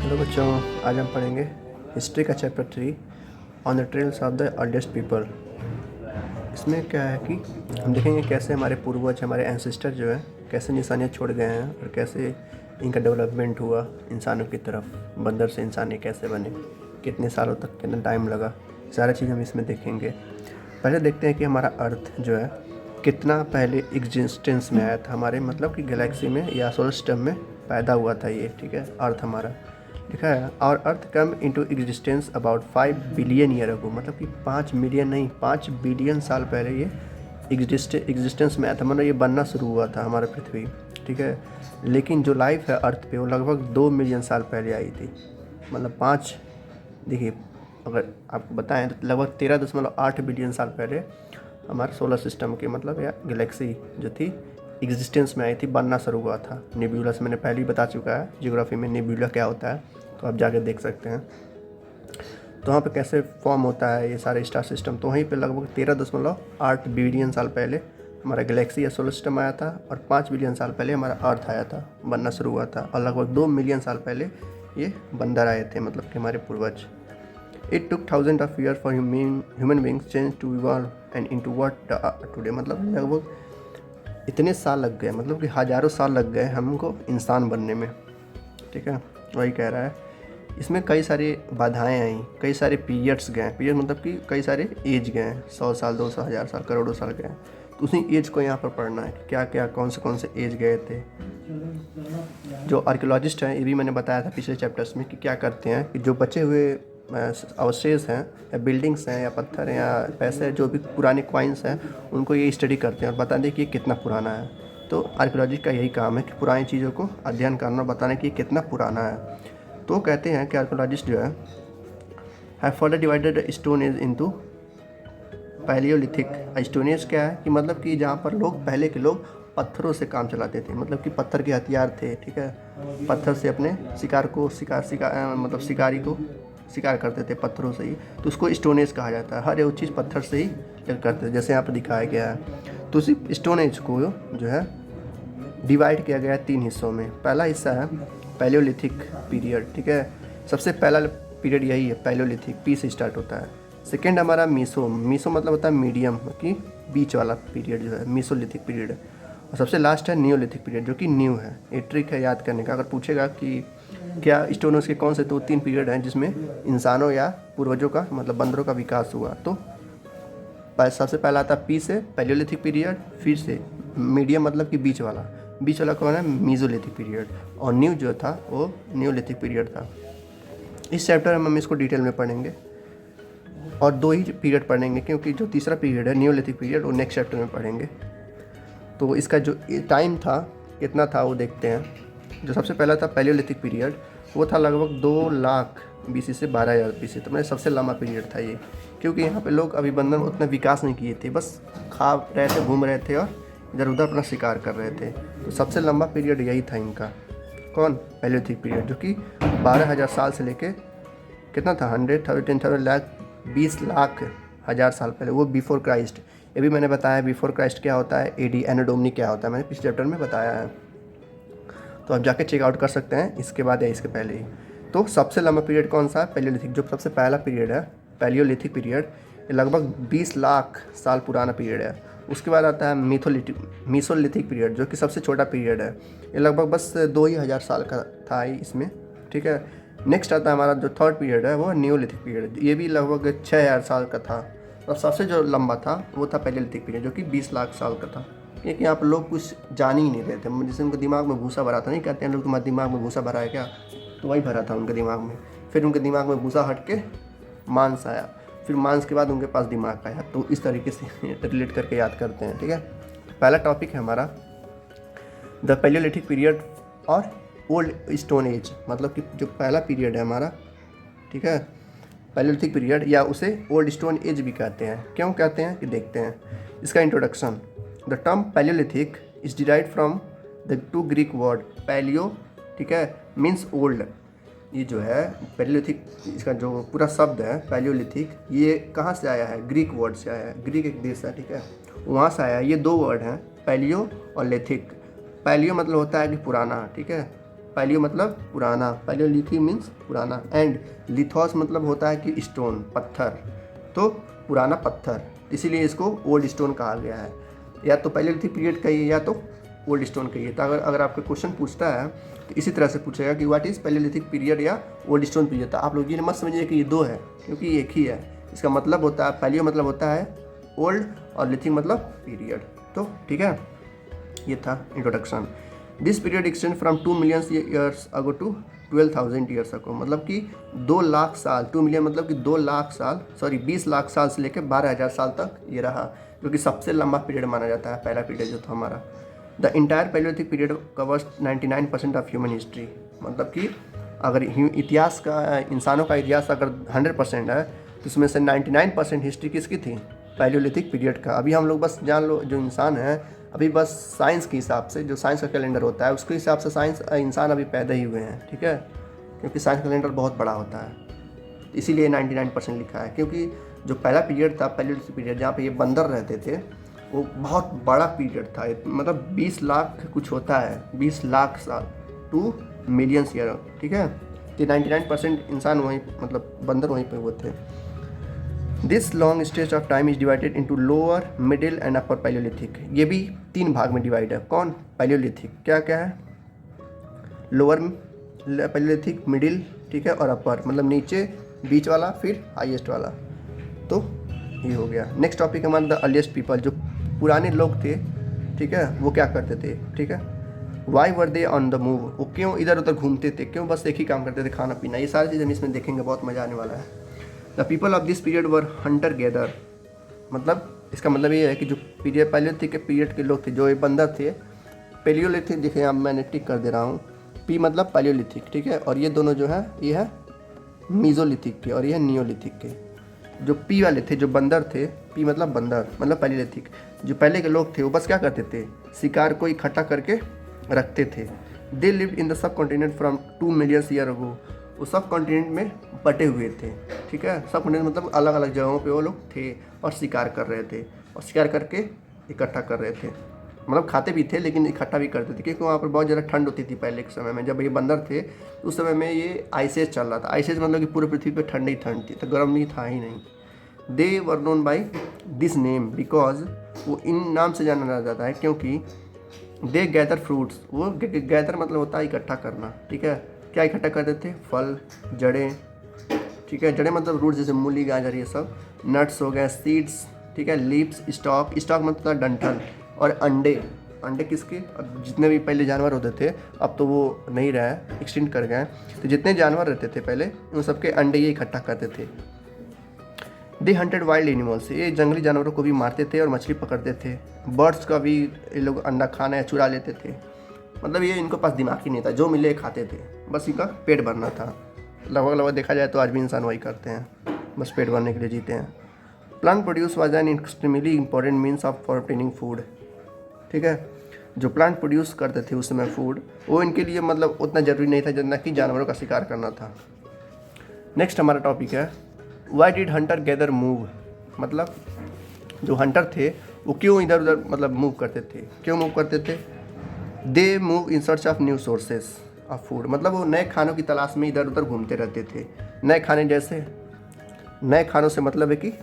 Hello बच्चों, आज हम पढ़ेंगे हिस्ट्री का chapter 3 on the trails of the earliest people. इसमें क्या है कि हम देखेंगे कैसे हमारे पूर्वज, हमारे एंसेस्टर जो है कैसे निशानियाँ छोड़ गए हैं और कैसे इनका डेवलपमेंट हुआ इंसानों की तरफ। बंदर से इंसानी कैसे बने, कितने सालों तक, कितना टाइम लगा, सारा चीज़ हम इसमें देखेंगे। पहले देखते हैं कि हमारा अर्थ जो है कितना पहले एग्जिस्टेंस में आया था, हमारे मतलब कि गैलेक्सी में या सोलर सिस्टम में पैदा हुआ था ये। ठीक है, अर्थ हमारा लिखा है। और earth come into existence about 5 billion year ago, मतलब कि 5 मिलियन नहीं, 5 बिलियन साल पहले ये एग्जिस्टेंस में आया था, मतलब ये बनना शुरू हुआ था हमारा पृथ्वी। ठीक है, लेकिन जो लाइफ है अर्थ पे वो लगभग 2 मिलियन साल पहले आई थी। मतलब 5, देखिए अगर आपको बताएं तो लगभग 13.8 बिलियन साल पहले हमारे सोलर सिस्टम के मतलब या गैलेक्सी जो थी एग्जिस्टेंस में आई थी, बनना शुरू हुआ था। नेब्यूला से मैंने पहले ही बता चुका है ज्योग्राफी में नेब्यूला क्या होता है, तो आप जाके देख सकते हैं। तो वहाँ पे कैसे फॉर्म होता है ये सारे स्टार सिस्टम, तो वहीं पे लगभग 13.8 बिलियन साल पहले हमारा गैलेक्सी या सोलर सिस्टम आया था और 5 बिलियन साल पहले हमारा अर्थ आया था, बनना शुरू हुआ था। और लगभग 2 मिलियन साल पहले ये बंदर आए थे, मतलब कि हमारे पूर्वज। It took thousands of years for human beings change to evolve and into what they are today। मतलब लगभग इतने साल लग गए, मतलब कि हज़ारों साल लग गए हमको इंसान बनने में। ठीक है, वही कह रहा है। इसमें कई सारी बाधाएं आई, कई सारे पीरियड्स गए। पीरियड मतलब कि कई सारे एज गए, 100 साल, 200, 1000 साल, करोड़ों साल गए। तो उसी एज को यहाँ पर पढ़ना है कि क्या क्या कौन से एज गए थे। जो आर्कियोलॉजिस्ट हैं, ये भी मैंने बताया था पिछले चैप्टर्स में कि क्या करते हैं कि जो बचे हुए अवशेष हैं या बिल्डिंग्स हैं या पत्थर हैं या पैसे, जो भी पुराने कॉइन्स हैं, उनको ये स्टडी करते हैं और बता दें कि ये कितना पुराना है। तो आर्कियोलॉजी का यही काम है कि पुरानी चीज़ों को अध्ययन करना और बताने कि ये कितना पुराना है। तो कहते हैं कि आर्कियोलॉजिस्ट जो है further divided stone age into Palaeolithic. Stone age क्या है कि मतलब कि जहाँ पर लोग, पहले के लोग पत्थरों से काम चलाते थे, मतलब कि पत्थर के हथियार थे। ठीक है, पत्थर से अपने शिकार को मतलब शिकारी को शिकार करते थे पत्थरों से ही, तो उसको स्टोन एज कहा जाता है। हर एक चीज़ पत्थर से ही करते थे, जैसे यहाँ पर दिखाया गया है। तो उसी स्टोन एज को जो है डिवाइड किया गया है 3 हिस्सों में। पहला हिस्सा है पैलियोलिथिक पीरियड। ठीक है, सबसे पहला पीरियड यही है, पैलियोलिथिक, पी से स्टार्ट होता है। सेकेंड हमारा मीसो मतलब होता है मीडियम, कि बीच वाला पीरियड जो है मीसोलिथिक पीरियड है। और सबसे लास्ट है नियोलिथिक पीरियड, जो कि न्यू है। ये ट्रिक है याद करने का, अगर पूछेगा कि क्या स्टोनोज के कौन से, तो 3 पीरियड हैं जिसमें इंसानों या पूर्वजों का मतलब बंदरों का विकास हुआ। तो सबसे पहला आता पी से पैलियोलिथिक पीरियड, फिर से मीडियम मतलब कि बीच वाला कौन है, मीजोलिथिक पीरियड, और न्यू जो था वो नियोलिथिक पीरियड था। इस चैप्टर में हम इसको डिटेल में पढ़ेंगे और 2 ही पीरियड पढ़ेंगे, क्योंकि जो तीसरा पीरियड है नियोलिथिक पीरियड वो नेक्स्ट चैप्टर में पढ़ेंगे। तो इसका जो टाइम था कितना था वो देखते हैं। जो सबसे पहला था पैलियोलिथिक पीरियड, वो था लगभग 2 लाख BC से 12,000 BC, तो मतलब सबसे लंबा पीरियड था ये, क्योंकि यहाँ पे लोग अभिबंधन उतना विकास नहीं किए थे, बस खा रहे थे, घूम रहे थे और इधर उधर अपना शिकार कर रहे थे। तो सबसे लंबा पीरियड यही था इनका, कौन, पैलियोलिथिक पीरियड, जो कि 12,000 साल से लेके कितना था, 100,000, 10,000, लाख, 20 लाख हज़ार साल पहले, वो बिफोर क्राइस्ट। ये भी मैंने बताया बिफोर क्राइस्ट क्या होता है, AD एनो डोमिनी क्या होता है, मैंने पिछले चैप्टर में बताया है, तो आप जाके चेकआउट कर सकते हैं इसके बाद या इसके पहले ही। तो सबसे लंबा पीरियड कौन सा है, पैलियोलिथिक। जो सबसे पहला पीरियड है पैलियोलिथिक पीरियड, ये लगभग 20 लाख साल पुराना पीरियड है। उसके बाद आता है मीसोलिथिक पीरियड, जो कि सबसे छोटा पीरियड है, ये लगभग बस 2,000 साल का था इसमें। ठीक है, नेक्स्ट आता है हमारा जो थर्ड पीरियड है वो नियोलिथिक पीरियड, ये भी लगभग 6,000 साल का था। और सबसे जो लंबा था वो था पैलियोलिथिक पीरियड, जो कि 20 लाख साल का था। क्योंकि यहाँ पर लोग कुछ जान ही नहीं रहे थे, जैसे उनके दिमाग में भूसा भरा था, नहीं कहते हैं लोग तुम्हारे दिमाग में भूसा भरा है क्या, तो वही भरा था उनके दिमाग में। फिर उनके दिमाग में भूसा हट के मांस आया, फिर मांस के बाद उनके पास दिमाग आया। तो इस तरीके से रिलेट करके याद करते हैं। ठीक है, पहला टॉपिक है हमारा द पैलियोलिथिक पीरियड और ओल्ड स्टोन एज, मतलब कि जो पहला पीरियड है हमारा, ठीक है, पैलियोलिथिक पीरियड, या उसे ओल्ड स्टोन एज भी कहते हैं। क्यों कहते हैं कि देखते हैं इसका introduction. The term palaeolithic is derived from the 2 Greek word palaeo, ठीक है, मीन्स ओल्ड। ये जो है पैलियोलिथिक, इसका जो पूरा शब्द है पैलियोलिथिक, ये कहाँ से आया है, ग्रीक वर्ड से आया है। ग्रीक एक देश है, ठीक है, वहाँ से आया है। ये 2 वर्ड हैं, पैलियो और लेथिक। पैलियो मतलब होता है कि पुराना, ठीक है, पैलियो मतलब पुराना, पैलियोलिथिक मीन्स पुराना, एंड लिथोस मतलब होता है कि स्टोन, पत्थर, तो पुराना पत्थर, इसीलिए इसको ओल्ड स्टोन कहा गया है। या तो पैलियोलिथिक पीरियड कहिए या तो ओल्ड स्टोन कहिए। तो अगर आपका क्वेश्चन पूछता है तो इसी तरह से पूछेगा कि व्हाट इज़ पैलियोलिथिक पीरियड या ओल्ड स्टोन पीरियड। तो आप लोग ये मत समझिए कि ये दो है, क्योंकि ये एक ही है। इसका मतलब होता है पैलियो मतलब होता है ओल्ड और लिथिक मतलब पीरियड। तो ठीक है, ये था introduction. This period extend from 2 million years ago to 12,000 years ago, मतलब कि 2 लाख साल, 2 मिलियन मतलब कि 2 लाख साल, 20 लाख साल से लेकर 12,000 साल तक ये रहा, जो कि सबसे लंबा पीरियड माना जाता है, पहला पीरियड जो था हमारा। The entire Palaeolithic period covers 99% of human history, मतलब कि अगर इतिहास का, इंसानों का इतिहास अगर 100% है तो इसमें से 99% हिस्ट्री किसकी थी? पैलियोलिथिक पीरियड का। अभी हम लोग बस जान लो, जो इंसान है अभी बस साइंस के हिसाब से, जो साइंस का कैलेंडर होता है उसके हिसाब से इंसान अभी पैदा ही हुए हैं, ठीक है, क्योंकि साइंस का कैलेंडर बहुत बड़ा होता है, इसीलिए 99% लिखा है। क्योंकि जो पहला पीरियड था पैलियोलिथिक पीरियड, जहाँ पे ये बंदर रहते थे, वो बहुत बड़ा पीरियड था, मतलब 20 लाख कुछ होता है, 20 लाख साल, 2 मिलियन ईयर, ठीक है। तो 99% इंसान वहीं, मतलब बंदर वहीं पे हुए थे। This long stage of time is divided into lower, middle and upper Palaeolithic. ये भी 3 भाग में डिवाइड है। कौन? पैलियोलिथिक। क्या क्या है? लोअर पैलियोलिथिक, मिडिल, ठीक है, और अपर मतलब नीचे, बीच वाला, फिर हाईएस्ट वाला। तो ये हो गया। नेक्स्ट टॉपिक हमारा द अर्लीस्ट पीपल, जो पुराने लोग थे, ठीक है, वो क्या करते थे, ठीक है, why were they on the move, वो क्यों इधर उधर घूमते थे, क्यों बस एक ही काम करते थे, खाना पीना। ये सारी चीज़ें हम इसमें देखेंगे, बहुत मज़ा आने वाला है। The people of this period were Hunter gather, मतलब इसका मतलब ये है कि जो पीरियड पैलियोलिथिक के पीरियड के लोग थे, जो ये बंदर थे, पैलियोलिथिक, देखिए अब मैंने टिक कर दे रहा हूँ, पी मतलब पैलियोलिथिक, ठीक है, और ये दोनों जो है ये है मीजोलिथिक के और ये है नियोलिथिक के। जो पी वाले थे, जो बंदर थे, पी मतलब बंदर मतलब पैलियोलिथिक, जो पहले के लोग थे वो बस क्या करते थे, शिकार को इकट्ठा करके रखते थे। They lived in the sub continent from 2 million year ago, वो सब कॉन्टिनेंट में बटे हुए थे, ठीक है, सब कॉन्टिनेंट मतलब अलग अलग जगहों पे वो लोग थे और शिकार कर रहे थे, और शिकार करके इकट्ठा कर रहे थे, मतलब खाते भी थे लेकिन इकट्ठा भी करते थे, क्योंकि वहाँ पर बहुत ज़्यादा ठंड होती थी पहले के समय में। जब ये बंदर थे तो उस समय में ये आइसेज चल रहा था। आइसेज मतलब कि पूरे पृथ्वी पर ठंड ही ठंड थी, तो गर्म नहीं था ही नहीं। They were known by this name because, वो इन नाम से जाना जाता है क्योंकि दे गैदर फ्रूट्स, वो गैदर मतलब होता है इकट्ठा करना, ठीक है। क्या इकट्ठा करते थे? फल, जड़ें, ठीक है, जड़ें मतलब रूट, जैसे मूली, गाजर, ये सब, नट्स हो गए, सीड्स, ठीक है, लीव्स, स्टॉक, स्टॉक मतलब डंठल, और अंडे। अंडे किसके? अब जितने भी पहले जानवर होते थे अब तो वो नहीं रहे, एक्सटिंक्ट कर गए, तो जितने जानवर रहते थे पहले उन सबके अंडे ये इकट्ठा करते थे। दे हंटेड वाइल्ड एनिमल्स, ये जंगली जानवरों को भी मारते थे और मछली पकड़ते थे। बर्ड्स का भी ये लोग अंडा खाना या चुरा लेते थे, मतलब ये इनको पास दिमाग ही नहीं था, जो मिले खाते थे, बस इनका पेट भरना था। लगभग देखा जाए तो आज भी इंसान वही करते हैं, बस पेट भरने के लिए जीते हैं। Plant produce was an extremely important means of for obtaining food, ठीक है, जो प्लांट प्रोड्यूस करते थे उस समय फूड, वो इनके लिए मतलब उतना ज़रूरी नहीं था जितना कि जानवरों का शिकार करना था। नेक्स्ट हमारा टॉपिक है why did Hunter gather move, मतलब जो हंटर थे वो क्यों इधर उधर मतलब मूव करते थे, क्यों मूव करते थे? They move in search of new sources of food, मतलब वो नए खानों की तलाश में इधर उधर घूमते रहते थे। नए खाने जैसे, नए खानों से मतलब है कि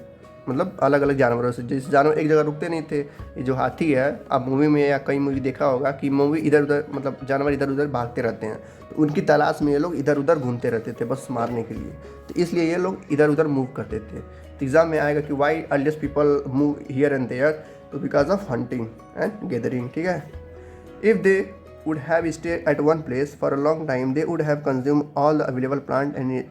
मतलब अलग अलग जानवरों से, जिस जानवर एक जगह रुकते नहीं थे। ये जो हाथी है, आप मूवी में या कई मूवी देखा होगा कि मूवी इधर उधर मतलब जानवर इधर उधर भागते रहते हैं, तो उनकी तलाश में ये लोग इधर उधर घूमते रहते थे बस मारने के लिए, तो इसलिए ये लोग इधर उधर मूव करते थे। तो एग्जाम में आएगा कि why earliest people move here and there, तो because of hunting and gathering, ठीक है। If they would have stayed at one place for a long time, they would have consumed all the available plant and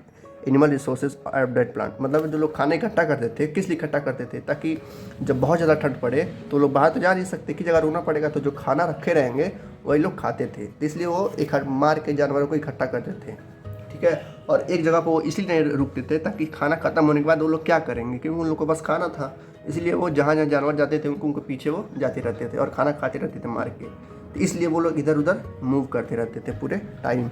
animal resources of that plant, मतलब जो लोग खाना इकट्ठा करते थे, किस लिए इकट्ठा करते थे? ताकि जब बहुत ज़्यादा ठंड पड़े तो लोग बाहर तो जा नहीं सकते, कि जगह रुकना पड़ेगा, तो जो खाना रखे रहेंगे वही लोग खाते थे, इसलिए वो मार के जानवरों को इकट्ठा करते थे, ठीक है। और एक जगह पर वो इसलिए नहीं रुकते थे ताकि खाना खत्म होने के बाद वो लोग क्या करेंगे, क्योंकि उन लोग को बस खाना था, इसलिए वो जहाँ जहाँ जानवर जाते थे उनको पीछे वो जाते रहते थे और खाना खाते रहते थे मार के, तो इसलिए वो लोग इधर उधर मूव करते रहते थे पूरे time.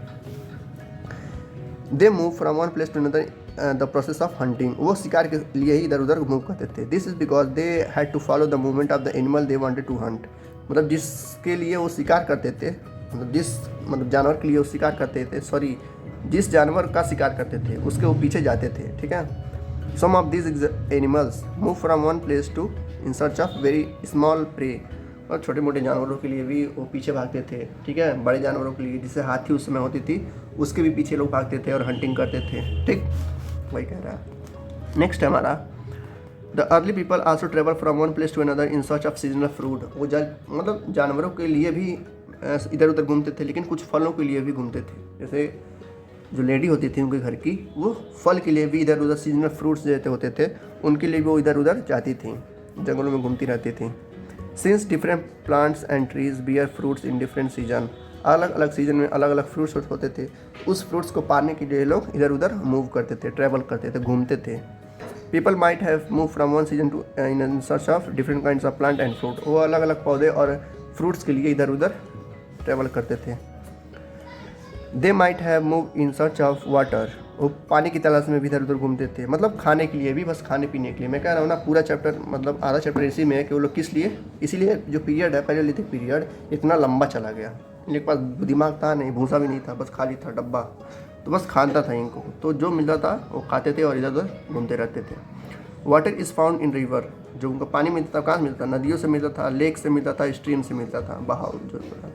They move from one place to another the process of hunting, वो शिकार के लिए ही इधर उधर मूव करते थे। This is because they had to follow the movement of the animal they wanted to hunt, मतलब जिसके लिए वो शिकार करते थे मतलब जानवर के लिए वो शिकार करते थे, जिस जानवर का शिकार करते थे उसके वो पीछे जाते थे, ठीक है। Some of this animals move from one place to in search of very small prey, और छोटे मोटे जानवरों के लिए भी वो पीछे भागते थे, ठीक है। बड़े जानवरों के लिए जैसे हाथी उस समय होती थी उसके भी पीछे लोग भागते थे और हंटिंग करते थे, ठीक, वही कह रहा है। नेक्स्ट है हमारा the early people also travel from one place to another in search of seasonal fruit. वो मतलब जानवरों के लिए भी इधर उधर घूमते थे, लेकिन कुछ फलों के लिए भी घूमते थे। जैसे जो लेडी होती थी उनके घर की, वो फल के लिए भी इधर उधर सीजनल फ्रूट्स जैसे होते थे उनके लिए भी वो इधर उधर जाती थी, जंगलों में घूमती रहती थी। Since different plants and trees bear fruits in different season, अलग अलग सीजन में अलग अलग फ्रूट्स होते थे, उस फ्रूट्स को पाने के लिए लोग इधर उधर मूव करते थे, ट्रैवल करते थे, घूमते थे। People might have move from one season two in search of different kinds of plant and fruit, वो अलग अलग पौधे और फ्रूट्स के लिए इधर उधर ट्रैवल करते थे। दे might have move in search of water, वो पानी की तलाश में भी इधर उधर घूमते थे, मतलब खाने के लिए भी, बस खाने पीने के लिए। मैं कह रहा हूँ ना, पूरा चैप्टर मतलब आधा चैप्टर इसी में है कि वो लोग किस लिए, इसीलिए जो पीरियड है पैलियोलिथिक पीरियड इतना लंबा चला गया। इनके पास दिमाग था नहीं, भूसा भी नहीं था, बस खाली था डब्बा, तो बस खाना था इनको, तो जो मिलता था वो खाते थे और इधर उधर घूमते रहते थे। Water is found in river, जो उनको पानी मिलता था कहाँ से मिलता था, नदियों से मिलता था, लेक से मिलता था, स्ट्रीम से मिलता था, बहाव जो था।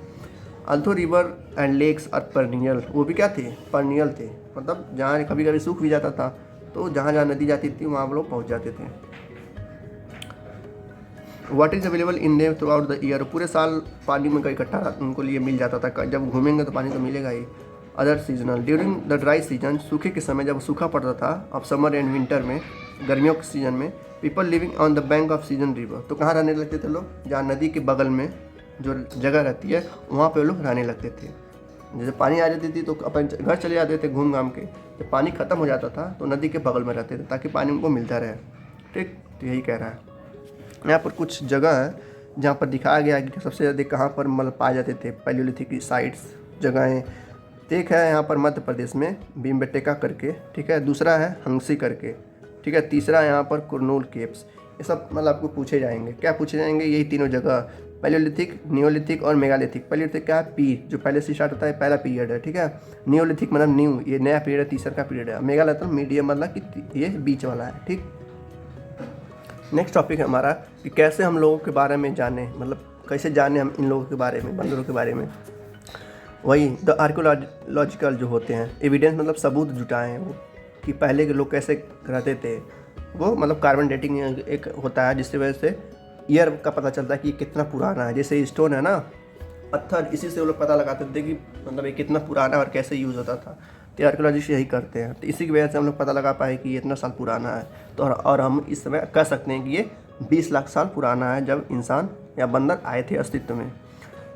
Although river and lakes are perennial, वो भी क्या थे, परनियल थे, मतलब जहाँ कभी कभी सूख भी जाता था तो जहाँ जहाँ नदी जाती थी वहाँ लोग पहुँच जाते थे। Water is available in them through out the year, पूरे साल पानी में इकट्ठा उनको लिए मिल जाता था, जब घूमेंगे तो पानी तो मिलेगा ही। Other seasonal, during the dry season, सूखे के समय जब सूखा पड़ता था, अब समर एंड विंटर में, गर्मियों के सीजन में, people living on the bank off season river, तो कहाँ रहने लगते थे लोग, जहाँ नदी के बगल में जो जगह रहती है वहाँ पे लोग रहने लगते थे। जैसे पानी आ जाती थी तो अपन घर चले जाते थे घूम घाम के, जब पानी ख़त्म हो जाता था तो नदी के बगल में रहते थे ताकि पानी उनको मिलता रहे, ठीक। तो यही कह रहा है। यहाँ पर कुछ जगह है जहाँ पर दिखाया गया है कि सबसे ज़्यादा कहाँ पर मतलब पाए जाते थे पैलियोलिथिक की साइट्स, जगहें। एक है यहाँ पर मध्य प्रदेश में भीमबेटका करके, ठीक है, दूसरा है हंसी करके, ठीक है, तीसरा यहाँ पर कुरनूल केव्स। ये सब मतलब आपको पूछे जाएंगे, क्या पूछे जाएंगे, यही तीनों जगह, पैलियोलिथिक, नियोलिथिक और मेगालिथिक। पैलियोलिथिक क्या है, पी जो पहले से स्टार्ट होता है, पहला पीरियड है, ठीक है। नियोलिथिक मतलब न्यू, ये नया पीरियड है, तीसरा का पीरियड है। मेगालिथिक मीडियम मतलब कि ये बीच वाला है, ठीक। नेक्स्ट टॉपिक है हमारा कि कैसे हम लोगों के बारे में जाने, मतलब कैसे जाने हम इन लोगों के बारे में, बंदरों के बारे में। वही द आर्कियोलॉजिकल जो होते हैं, एविडेंस मतलब सबूत जुटाए हैं वो कि पहले के लोग कैसे रहते थे। वो मतलब कार्बन डेटिंग एक होता है जिसकी वजह से ईयर का पता चलता है कि ये कितना पुराना है। जैसे स्टोन है ना, पत्थर, इसी से वो लोग पता लगाते थे कि मतलब ये कितना पुराना और कैसे यूज़ होता था। तो आर्कियोलॉजिस्ट यही करते हैं, तो इसी की वजह से हम लोग पता लगा पाए कि ये इतना साल पुराना है। तो और हम इस समय कह सकते हैं कि ये 20 लाख साल पुराना है जब इंसान या बंदर आए थे अस्तित्व में।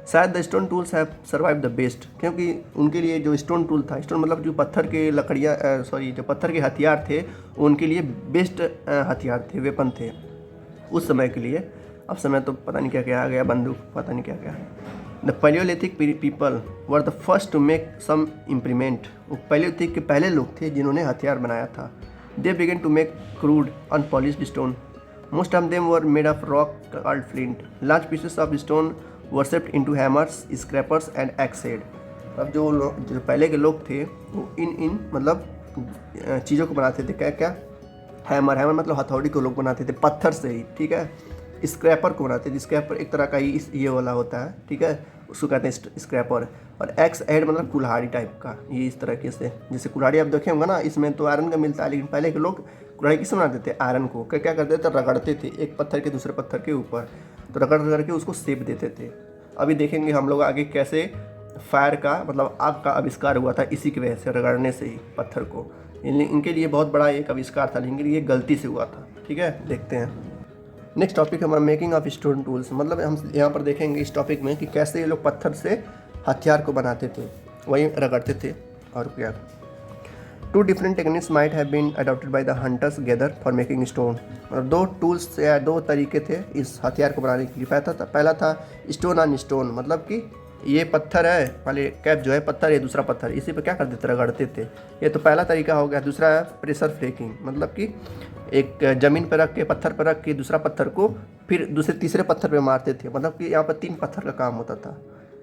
शायद the stone tools have survive the best, क्योंकि उनके लिए जो स्टोन टूल था, स्टोन मतलब जो पत्थर के लकड़ियाँ जो पत्थर के हथियार थे, उनके लिए बेस्ट हथियार थे, वेपन थे उस समय के लिए। अब समय तो पता नहीं क्या क्या आ गया, बंदूक पता नहीं क्या क्या है। The palaeolithic people were the first to make some implement, वो पैलियोलिथिक के पहले लोग थे जिन्होंने हथियार बनाया था। They began to make crude unpolished stone, most of them were made of rock called flint, large pieces of stone were shaped into hammers, scrapers and axe head. अब जो पहले के लोग थे वो इन मतलब चीज़ों को बनाते थे, क्या क्या, हैमर मतलब हथौड़ी को लोग बनाते थे पत्थर से ही, ठीक है। स्क्रैपर को बनाते थे, स्क्रैपर एक तरह का ही ये वाला होता है, ठीक है, उसको कहते हैं स्क्रैपर। और एक्स हेड मतलब कुल्हाड़ी टाइप का, ये इस तरीके से, जैसे कुल्हाड़ी आप देखे होंगे ना, इसमें तो आयरन का मिलता है, लेकिन पहले के लोग कुल्हाड़ी किससे बनाते थे, आयरन को। क्या करते थे, रगड़ते थे एक पत्थर के दूसरे पत्थर के ऊपर, तो रगड़ करके उसको शेप देते थे। अभी देखेंगे हम लोग आगे कैसे फायर का मतलब आग का आविष्कार हुआ था, इसी की वजह से, रगड़ने से ही पत्थर को। इनके लिए बहुत बड़ा एक आविष्कार था, लेकिन ये गलती से हुआ था, ठीक है। देखते हैं नेक्स्ट टॉपिक हमारा मेकिंग ऑफ स्टोन टूल्स, मतलब हम यहाँ पर देखेंगे इस टॉपिक में कि कैसे ये लोग पत्थर से हथियार को बनाते थे, वही रगड़ते थे और क्या। Two different techniques might have been adopted by the hunters gather for making stone, और दो टूल्स या दो तरीके थे इस हथियार को बनाने के लिए। पहला था स्टोन ऑन स्टोन, मतलब कि ये पत्थर है, पहले कैप जो है पत्थर, ये दूसरा पत्थर, इसी पे क्या करते थे, रगड़ते थे। ये तो पहला तरीका हो गया। दूसरा है प्रेशर फ्लेकिंग, मतलब कि एक ज़मीन पर रख के, पत्थर पर रख के दूसरा पत्थर को फिर दूसरे तीसरे पत्थर पे मारते थे, मतलब कि यहाँ पर 3 पत्थर का काम होता था।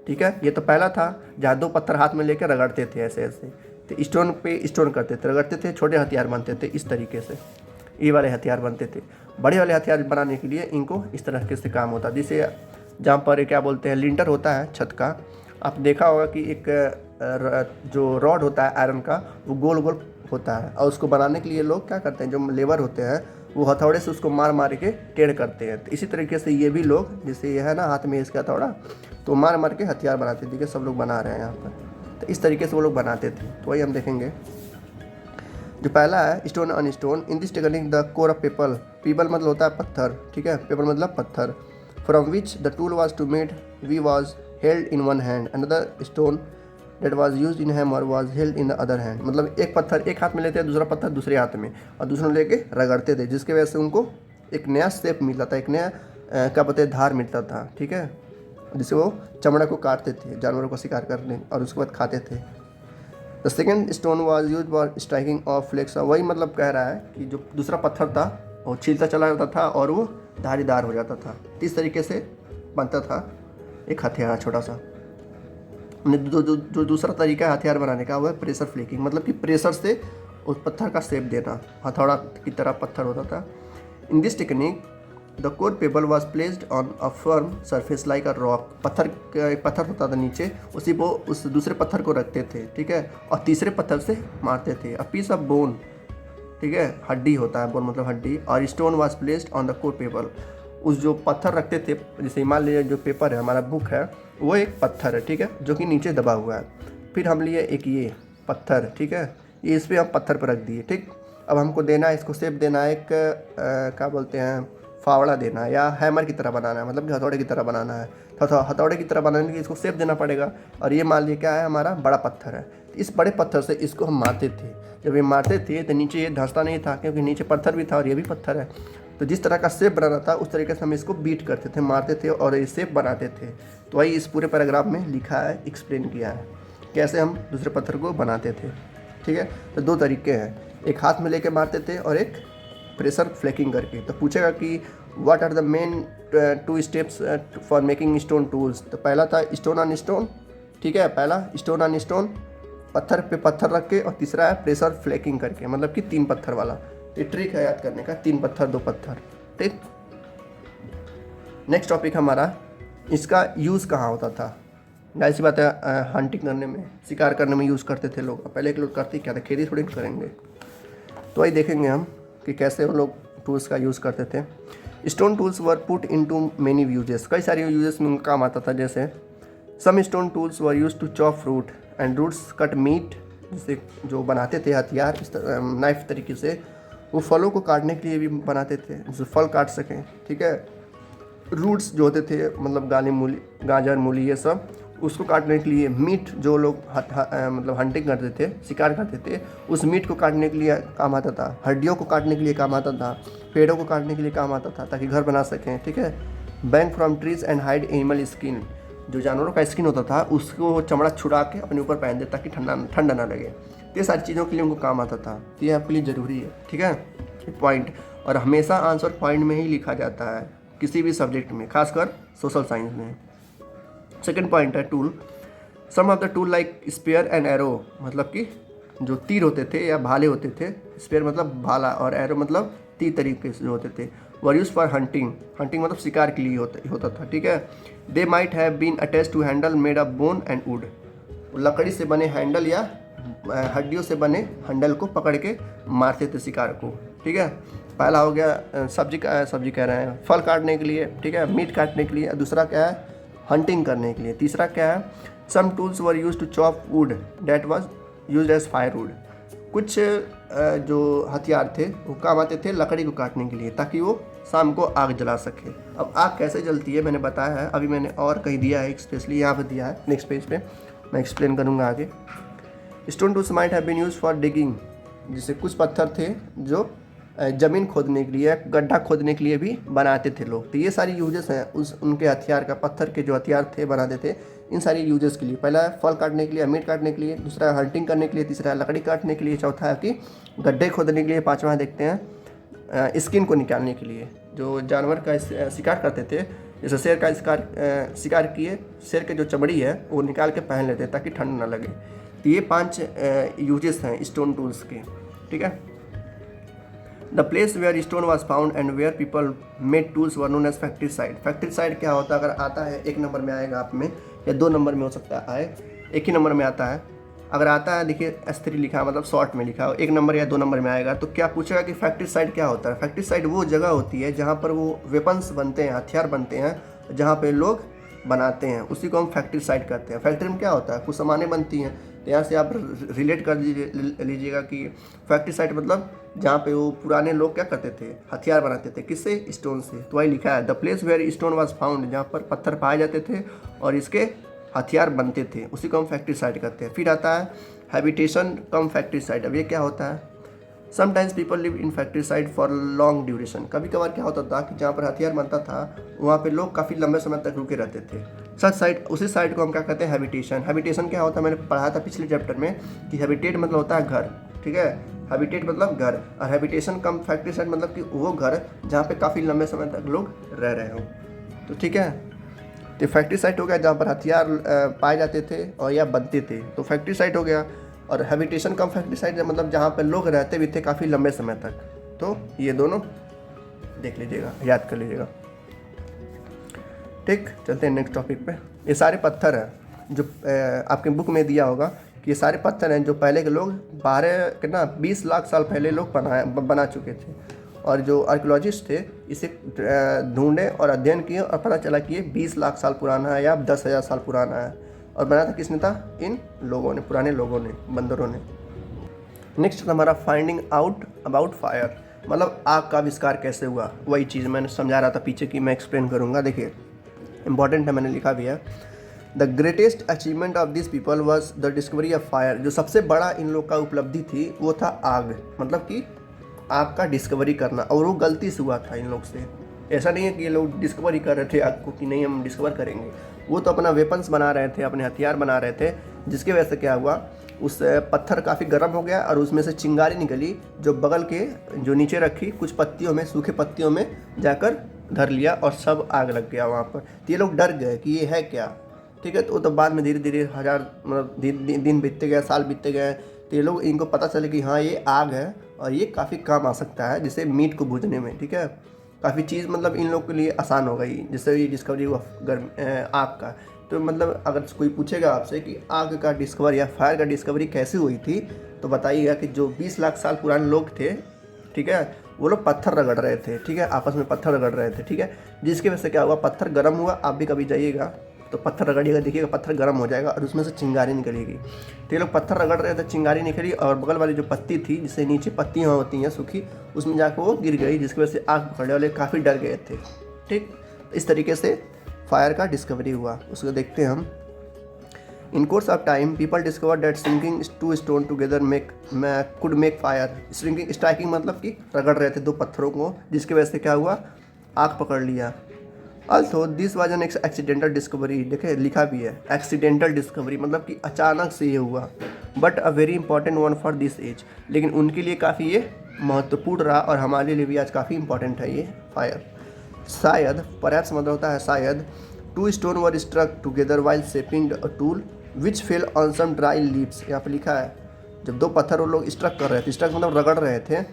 ठीक है। ये तो पहला था जहाँ 2 पत्थर हाथ में लेकर रगड़ते थे ऐसे ऐसे, तो स्टोन पे स्टोन करते थे, रगड़ते थे, छोटे हथियार बनते थे इस तरीके से, ये वाले हथियार बनते थे। बड़े वाले हथियार बनाने के लिए इनको इस तरह से काम होता है, जिसे जहाँ पर क्या बोलते हैं लिंटर होता है छत का, आप देखा होगा कि एक जो रॉड होता है आयरन का वो गोल गोल होता है, और उसको बनाने के लिए लोग क्या करते हैं, जो लेबर होते हैं वो हथौड़े से उसको मार मार के टेढ़ करते हैं। तो इसी तरीके से ये भी लोग, जैसे ये है ना हाथ में इसका हथौड़ा, तो मार मार के हथियार बनाते थे। देखिए सब लोग बना रहे हैं यहाँ पर, तो इस तरीके से वो लोग बनाते थे। तो वही हम देखेंगे। जो पहला है stone on stone, in this technique the core of people, people मतलब होता है पत्थर, ठीक है, पेपर मतलब पत्थर, from which the tool was to made we was held in one hand, another stone that was used in hammer was held in the other hand. मतलब एक पत्थर एक हाथ में लेते हैं, दूसरा पत्थर दूसरे हाथ में, और दूसरों लेके रगड़ते थे, जिसकी वजह से उनको एक नया शेप मिलता था, एक नया क्या बोलते हैं धार मिलता था, ठीक है, जिससे वो चमड़ा को काटते थे जानवरों को शिकार करने, और उसके बाद खाते थे। The second stone was use for striking of flakes, वही मतलब कह रहा है कि जो दूसरा पत्थर था वो छीलता चला जाता था और वो धारीदार हो जाता था। इस तरीके से बनता था एक हथियार छोटा सा। जो दूसरा तरीका है हथियार बनाने का वो है प्रेशर फ्लेकिंग, मतलब कि प्रेशर से उस पत्थर का शेप देना, हथौड़ा की तरह पत्थर होता था। इन this technique the core payable was placed on a firm surface like a rock, एक पत्थर होता था नीचे, उसी को उस दूसरे पत्थर को रखते थे, ठीक है, और तीसरे पत्थर से मारते थे। अ पीस ऑफ बोन, ठीक है, हड्डी होता है, बोन मतलब हड्डी, और stone was placed on the core payable, उस जो पत्थर रखते थे, जैसे मान लीजिए जो पेपर है हमारा बुक है वो एक पत्थर है, ठीक है, जो कि नीचे दबा हुआ है। फिर हम लिए एक ये पत्थर, ठीक है, ये इस पर हम पत्थर पर रख दिए, ठीक। अब हमको देना है, इसको शेप देना है, एक क्या बोलते हैं फावड़ा देना है, या हैमर की तरह बनाना है, मतलब कि हथौड़े की तरह बनाना है। तो हथौड़े की तरह बनाने के लिए इसको शेप देना पड़ेगा, और ये मान लीजिए क्या है हमारा बड़ा पत्थर है, इस बड़े पत्थर से इसको हम मारते थे। जब ये मारते थे तो नीचे ये धंसता नहीं था, क्योंकि नीचे पत्थर भी था और ये भी पत्थर है, तो जिस तरह का शेप बनाना था उस तरीके से हम इसको बीट करते थे, मारते थे और ये शेप बनाते थे। तो वही इस पूरे पैराग्राफ में लिखा है, एक्सप्लेन किया है कैसे हम दूसरे पत्थर को बनाते थे, ठीक है। तो 2 तरीके हैं, एक हाथ में लेके मारते थे और एक प्रेशर फ्लेकिंग करके। तो पूछेगा कि what are the main 2 steps for making stone tools. तो पहला था स्टोन ऑन स्टोन, ठीक है, पहला स्टोन ऑन स्टोन, पत्थर पे पत्थर रख के, और तीसरा है प्रेशर फ्लेकिंग करके, मतलब कि 3 पत्थर वाला। ये ट्रिक है याद करने का, 3 पत्थर 2 पत्थर, ठीक। नेक्स्ट टॉपिक हमारा, इसका यूज़ कहाँ होता था। जाहिर सी बात है हंटिंग करने में, शिकार करने में यूज़ करते थे लोग। पहले के लोग करते क्या थे, खेती थोड़ी करेंगे। तो वही देखेंगे हम कि कैसे वो लोग टूल्स का यूज़ करते थे। Stone tools were put into many uses, कई सारे यूजेस में उनका काम आता था। जैसे some stone tools were use to chop fruit and roots, cut meat, जैसे जो बनाते थे हथियार इस नाइफ तरीके से, वो फलों को काटने के लिए भी बनाते थे, जो फल काट सकें, ठीक है। रूट्स जो होते थे मतलब गाजर मूली ये सब, उसको काटने के लिए। मीट जो लोग मतलब हंटिंग करते थे, शिकार करते थे, उस मीट को काटने के लिए काम आता था। हड्डियों को काटने के लिए काम आता था, पेड़ों को काटने के लिए काम आता था ताकि घर बना सकें, ठीक है। Bank from trees and hide animal skin, जो जानवरों का स्किन होता था उसको चमड़ा छुड़ा के अपने ऊपर पहन दे ताकि ठंडा ना लगे। ये सारी चीज़ों के लिए उनको काम आता था। तो ये आपके लिए ज़रूरी है, ठीक है, पॉइंट। और हमेशा आंसर पॉइंट में ही लिखा जाता है किसी भी सब्जेक्ट में, खासकर सोशल साइंस में। सेकंड पॉइंट है tool. Some of the tool like spear and arrow, मतलब कि जो तीर होते थे या भाले होते थे, स्पेयर मतलब भाला और एरो मतलब तीर तरीके से जो होते थे, वर यूज फॉर हंटिंग मतलब शिकार के लिए होता था, ठीक है। They might have been attach to handle made of bone and wood, लकड़ी से बने हैंडल या हड्डियों से बने हैंडल को पकड़ के मारते थे शिकार को, ठीक है। पहला हो गया सब्जी कह रहे हैं, फल काटने के लिए, ठीक है, मीट काटने के लिए। दूसरा क्या है, हंटिंग करने के लिए। तीसरा क्या है, some tools were use to chop wood that was used as firewood, कुछ जो हथियार थे वो काम आते थे लकड़ी को काटने के लिए ताकि वो शाम को आग जला सके। अब आग कैसे जलती है मैंने बताया है, अभी मैंने और कहीं दिया है, स्पेशली यहाँ पे दिया है, नेक्स्ट पेज पे मैं एक्सप्लेन करूँगा आगे। Stone tools might have been used for digging, जिससे कुछ पत्थर थे जो ज़मीन खोदने के लिए, गड्ढा खोदने के लिए भी बनाते थे लोग। तो ये सारी यूजेस हैं उनके हथियार का, पत्थर के जो हथियार थे बनाते थे इन सारी यूजेस के लिए। पहला है फल काटने के लिए, मीट काटने के लिए। दूसरा है हंटिंग करने के लिए। तीसरा है लकड़ी काटने के लिए। चौथा है कि गड्ढे खोदने के लिए। पाँचवा देखते हैं स्किन को निकालने के लिए, जो जानवर का शिकार करते थे जैसे शेर का शिकार किए, शेर के जो चमड़ी है वो निकाल के पहन लेते हैं ताकि ठंड ना लगे। तो ये 5 यूजेस हैं स्टोन टूल्स के, ठीक है। The place where stone was found and where people made tools were known as factory site. Factory site क्या होता है, अगर आता है 1 नंबर में आएगा आप में, या 2 नंबर में हो सकता है आए, 1 ही नंबर में आता है। अगर आता है देखिए S3 लिखा है, मतलब शॉर्ट में लिखा है, 1 नंबर या 2 नंबर में आएगा तो क्या पूछेगा कि फैक्ट्री साइट क्या होता है। फैक्ट्री साइट वो जगह होती है जहाँ पर वो वेपन्स बनते हैं, हथियार बनते हैं, जहाँ पे लोग बनाते हैं, उसी को हम फैक्ट्री साइट कहते हैं। फैक्ट्री में क्या होता है, कुछ सामानें बनती हैं, तो यहाँ से आप रिलेट कर लीजिएगा कि फैक्ट्री साइट मतलब जहाँ पे वो पुराने लोग क्या करते थे, हथियार बनाते थे, किससे, स्टोन से। तो वही लिखा है the place where stone was found, जहाँ पर पत्थर पाए जाते थे और इसके हथियार बनते थे, उसी को हम फैक्ट्री साइट कहते हैं। फिर आता है हैबिटेशन कम फैक्ट्री साइट। अब ये क्या होता है, sometimes people live in factory site for long duration. कभी कभार क्या होता था कि जहाँ पर हथियार बनता था वहाँ पे लोग काफ़ी लंबे समय तक रुके रहते थे। सच साइट, उसी साइट को हम क्या कहते हैं, हैबिटेशन। हैबिटेशन क्या होता है, मैंने पढ़ा था पिछले चैप्टर में कि हैबिटेट मतलब होता है घर, ठीक है। हैबिटेट मतलब घर, और हैबिटेशन कम फैक्ट्री साइट मतलब कि वो घर जहाँ पे काफ़ी लंबे समय तक लोग रह रहे हो। तो ठीक है, तो फैक्ट्री साइट हो गया जहाँ पर हथियार पाए जाते थे और या बनते थे, तो फैक्ट्री साइट हो गया। और हैबिटेशन कम फैक्ट्री साइट मतलब जहाँ पर लोग रहते भी थे काफ़ी लंबे समय तक। तो ये दोनों देख लीजिएगा, याद कर लीजिएगा। ठीक, चलते हैं नेक्स्ट टॉपिक पे। ये सारे पत्थर हैं जो आपके बुक में दिया होगा कि ये सारे पत्थर हैं जो पहले के लोग 20 लाख साल पहले लोग बना चुके थे। और जो आर्कियोलॉजिस्ट थे इसे ढूंढे और अध्ययन किए और पता चला कि ये 20 लाख साल पुराना है या 10,000 साल पुराना है। और बना था किसने, था इन लोगों ने, पुराने लोगों ने, बंदरों ने। नेक्स्ट हमारा फाइंडिंग आउट अबाउट फायर, मतलब आग का आविष्कार कैसे हुआ, वही चीज़ मैंने समझा रहा था पीछे की, मैं एक्सप्लेन करूँगा। देखिए इंपॉर्टेंट है, मैंने लिखा भी है। The greatest achievement of this people was the discovery of fire. जो सबसे बड़ा इन लोग का उपलब्धि थी वो था आग, मतलब कि आग का डिस्कवरी करना। और वो गलती से हुआ था इन लोग से। ऐसा नहीं है कि ये लोग डिस्कवरी कर रहे थे आग को कि नहीं हम डिस्कवर करेंगे, वो तो अपना वेपन्स बना रहे थे, अपने हथियार बना रहे थे, जिसकी वजह से क्या हुआ, उस पत्थर काफ़ी गर्म हो गया और उसमें से चिंगारी निकली जो बगल के जो नीचे रखी कुछ पत्तियों में, सूखे पत्तियों में जाकर धर लिया और सब आग लग गया वहाँ पर। तो ये लोग डर गए कि ये है क्या, ठीक है। तो बाद में धीरे धीरे हजार मतलब दिन बीतते गए, साल बीतते गए, तो ये लोग, इनको पता चले कि हाँ ये आग है और ये काफ़ी काम आ सकता है, जैसे मीट को भूनने में, ठीक है। काफ़ी चीज़ मतलब इन लोग के लिए आसान हो गई जिससे ये डिस्कवरी हुआ आग का। तो मतलब अगर कोई पूछेगा आपसे कि आग का डिस्कवरी या फायर का डिस्कवरी कैसे हुई थी, तो बताइएगा कि जो 20 लाख साल पुराने लोग थे, ठीक है, वो लोग पत्थर रगड़ रहे थे, ठीक है, आपस में पत्थर रगड़ रहे थे, ठीक है। जिसकी वजह से क्या हुआ, पत्थर गर्म हुआ। आप भी कभी जाइएगा तो पत्थर रगड़िएगा, देखिएगा पत्थर गर्म हो जाएगा और उसमें से चिंगारी निकलेगी। तो ये लोग पत्थर रगड़ रहे थे, चिंगारी निकली और बगल वाली जो पत्ती थी, जिससे नीचे पत्तियाँ होती हैं सूखी, उसमें जाकर वो गिर गई, जिसकी वजह से आग पकड़ने वाले काफ़ी डर गए थे। ठीक, इस तरीके से फायर का डिस्कवरी हुआ। उसको देखते हैं हम। In course of time people discover that stringing 2 stone together could make fire. Striking मतलब कि रगड़ रहे थे 2 पत्थरों को, जिसकी वजह से क्या हुआ, आग पकड़ लिया। Also this was an accidental discovery, देखे लिखा भी है एक्सीडेंटल डिस्कवरी, मतलब कि अचानक से ये हुआ, but a very important one for this age. लेकिन उनके लिए काफ़ी ये महत्वपूर्ण रहा और हमारे लिए भी आज काफ़ी इंपॉर्टेंट है ये फायर। शायद, परहैप्स मतलब होता है शायद, 2 stone were struck together while shaping a tool which fell on some dry leaves. यहाँ पर लिखा है जब 2 पत्थर वो लोग स्ट्रक कर रहे थे, स्ट्रक मतलब रगड़ रहे थे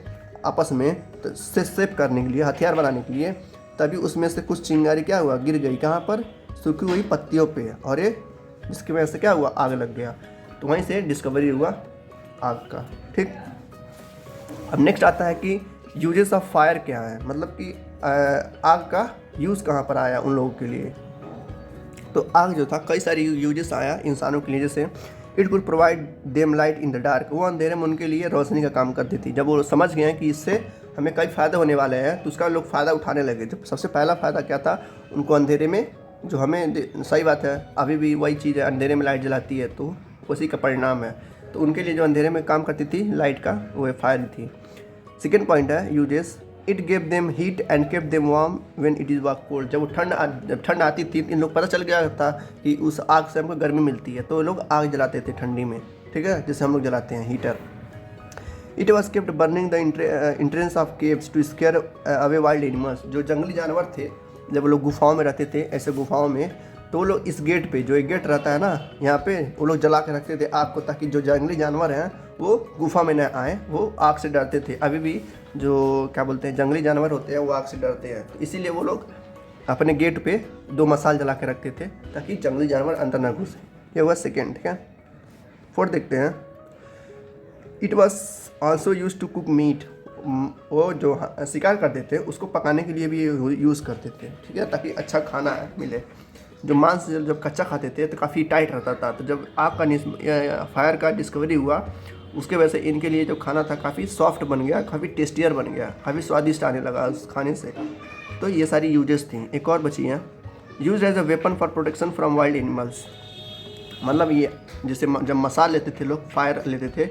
आपस में, तो शेप करने के लिए, हथियार बनाने के लिए, तभी उसमें से कुछ चिंगारी क्या हुआ, गिर गई कहाँ पर, सूखी हुई पत्तियों पे, और ये जिसकी वजह से क्या हुआ, आग लग गया। तो वहीं से डिस्कवरी हुआ आग का। ठीक, अब नेक्स्ट आता है कि यूजेस ऑफ फायर क्या है, मतलब कि आग का यूज़ कहाँ पर आया उन लोगों के लिए। तो आग जो था कई सारी यूजेस आया इंसानों के लिए, जैसे it could provide them light in the dark, वो अंधेरे में उनके लिए रोशनी का काम करती थी। जब वो समझ गए कि इससे हमें कई फ़ायदे होने वाले हैं, तो उसका लोग फ़ायदा उठाने लगे। जब सबसे पहला फ़ायदा क्या था, उनको अंधेरे में, जो हमें सही बात है अभी भी वही चीज़ है, अंधेरे में लाइट जलाती है तो उसी का परिणाम है। तो उनके लिए जो अंधेरे में काम करती थी लाइट का, वो फायर थी। सेकेंड पॉइंट है uses, it gave them heat and kept them warm when it is walk cold. जब ठंड आती थी, इन लोग पता चल गया था कि उस आग से हमको गर्मी मिलती है, तो लोग आग जलाते थे ठंडी में, ठीक है, जैसे हम लोग जलाते हैं heater. It was kept burning the entrance of caves to scare away wild animals. जो जंगली जानवर थे जब वो लोग गुफाओं में रहते थे, ऐसे गुफाओं में, तो वो लोग इस गेट पे, जो एक गेट रहता है ना यहाँ पे, वो लोग जला के रखते थे आग को, ताकि जो जंगली जानवर हैं वो गुफा में न आए, वो आग से डरते थे। अभी भी जो क्या बोलते हैं जंगली जानवर होते हैं वो आग से डरते हैं, तो इसीलिए वो लोग अपने गेट पे 2 मसाल जला के रखते थे ताकि जंगली जानवर अंदर ना घुसे। ये हुआ सेकेंड, ठीक है। फोर्थ देखते हैं। It was also use to cook meat. वो जो शिकार करते थे उसको पकाने के लिए भी यूज़ करते थे, ठीक है, ताकि अच्छा खाना मिले। जो मांस जब कच्चा खाते थे तो काफ़ी टाइट रहता था, तो जब आग का फायर का डिस्कवरी हुआ उसके वजह से इनके लिए जो खाना था काफ़ी सॉफ्ट बन गया, काफ़ी टेस्टियर बन गया, काफ़ी स्वादिष्ट आने लगा उस खाने से। तो ये सारी यूजेस थी। एक और बची हैं, use as a weapon for protection from wild animals. मतलब ये जैसे जब मसाल लेते थे लोग, फायर लेते थे,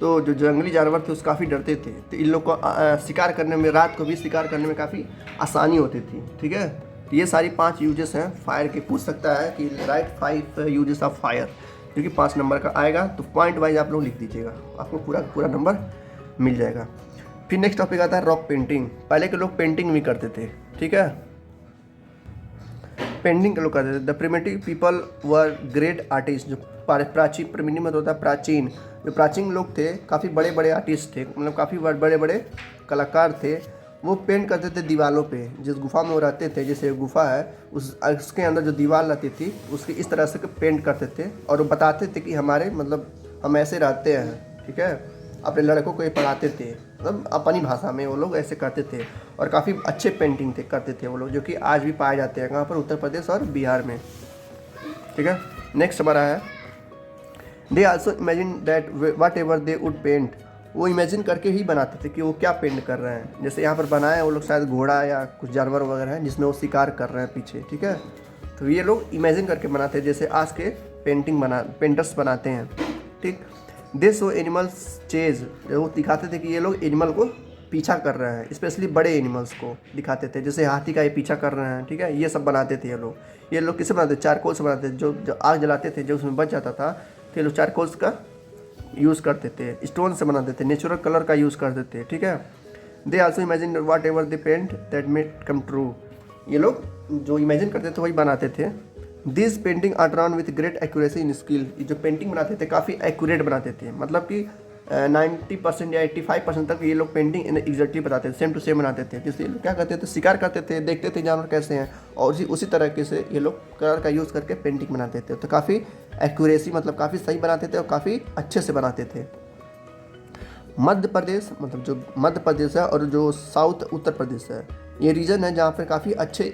तो जो जंगली जानवर थे उससे काफ़ी डरते थे, तो इन लोग को शिकार करने में, रात को भी शिकार करने में काफ़ी आसानी होती थी, ठीक है। तो ये सारी 5 यूजेस हैं फायर के। पूछ सकता है कि राइट 5 यूजेस ऑफ फायर, जो कि 5 नंबर का आएगा, तो पॉइंट वाइज आप लोग लिख दीजिएगा, आपको पूरा नंबर मिल जाएगा। फिर नेक्स्ट टॉपिक आता है रॉक पेंटिंग। पहले के लोग पेंटिंग भी करते थे, ठीक है, पेंटिंग के लोग करते थे। The primitive people were great artist. जो प्राचीन, प्रिमिटिव मतलब होता है प्राचीन, जो प्राचीन लोग थे काफ़ी बड़े बड़े आर्टिस्ट थे, मतलब काफ़ी बड़े बड़े कलाकार थे। वो पेंट करते थे दीवारों पे, जिस गुफा में वो रहते थे, जैसे गुफा है उसके अंदर जो दीवार रहती थी उसकी इस तरह से पेंट करते थे, और वो बताते थे कि हमारे मतलब हम ऐसे रहते हैं, ठीक है। अपने लड़कों को ये पढ़ाते थे, मतलब अपनी भाषा में वो लोग ऐसे करते थे, और काफ़ी अच्छे पेंटिंग करते थे वो लोग, जो कि आज भी पाए जाते हैं कहाँ पर, उत्तर प्रदेश और बिहार में, ठीक है। नेक्स्ट हमारा है, they also imagine that whatever they would paint. वो इमेजिन करके ही बनाते थे कि वो क्या पेंट कर रहे हैं। जैसे यहाँ पर बनाए वो लोग शायद घोड़ा या कुछ जानवर वगैरह हैं जिसमें वो शिकार कर रहे हैं पीछे, ठीक है। तो ये लोग इमेजिन करके बनाते हैं, जैसे आज के पेंटर्स बनाते हैं, ठीक। दे शो एनिमल्स चेज। वो दिखाते थे कि ये लोग एनिमल को पीछा कर रहे हैं, स्पेशली बड़े एनिमल्स को दिखाते थे, जैसे हाथी का ये पीछा कर रहे हैं, ठीक है। ये सब बनाते थे ये लोग। ये लोग किससे बनाते थे? चारकोल से बनाते थे। जो आग जलाते थे, जो उसमें बच जाता था, तो ये लोग चारकोल्स का यूज़ करते थे। स्टोन से बनाते थे, नेचुरल कलर का यूज़ करते थे, ठीक है। They also imagine whatever they paint that made come true. ये लोग जो इमेजिन करते थे वही बनाते थे। This painting are drawn with great accuracy in skill. ये जो पेंटिंग बनाते थे काफ़ी एक्यूरेट बनाते थे, मतलब कि 90% या 85% तक ये लोग पेंटिंग एग्जैक्टली बताते थे, सेम टू सेम बनाते थे। जैसे ये लोग क्या करते थे, शिकार करते थे, देखते थे जानवर कैसे हैं, और उसी तरीके से ये लोग कलर का यूज़ करके पेंटिंग बनाते थे। तो काफ़ी एक्यूरेसी, मतलब काफ़ी सही बनाते थे और काफ़ी अच्छे से बनाते थे। मध्य प्रदेश, मतलब जो मध्य प्रदेश है और जो साउथ उत्तर प्रदेश है, ये रीजन है जहाँ पर काफ़ी अच्छे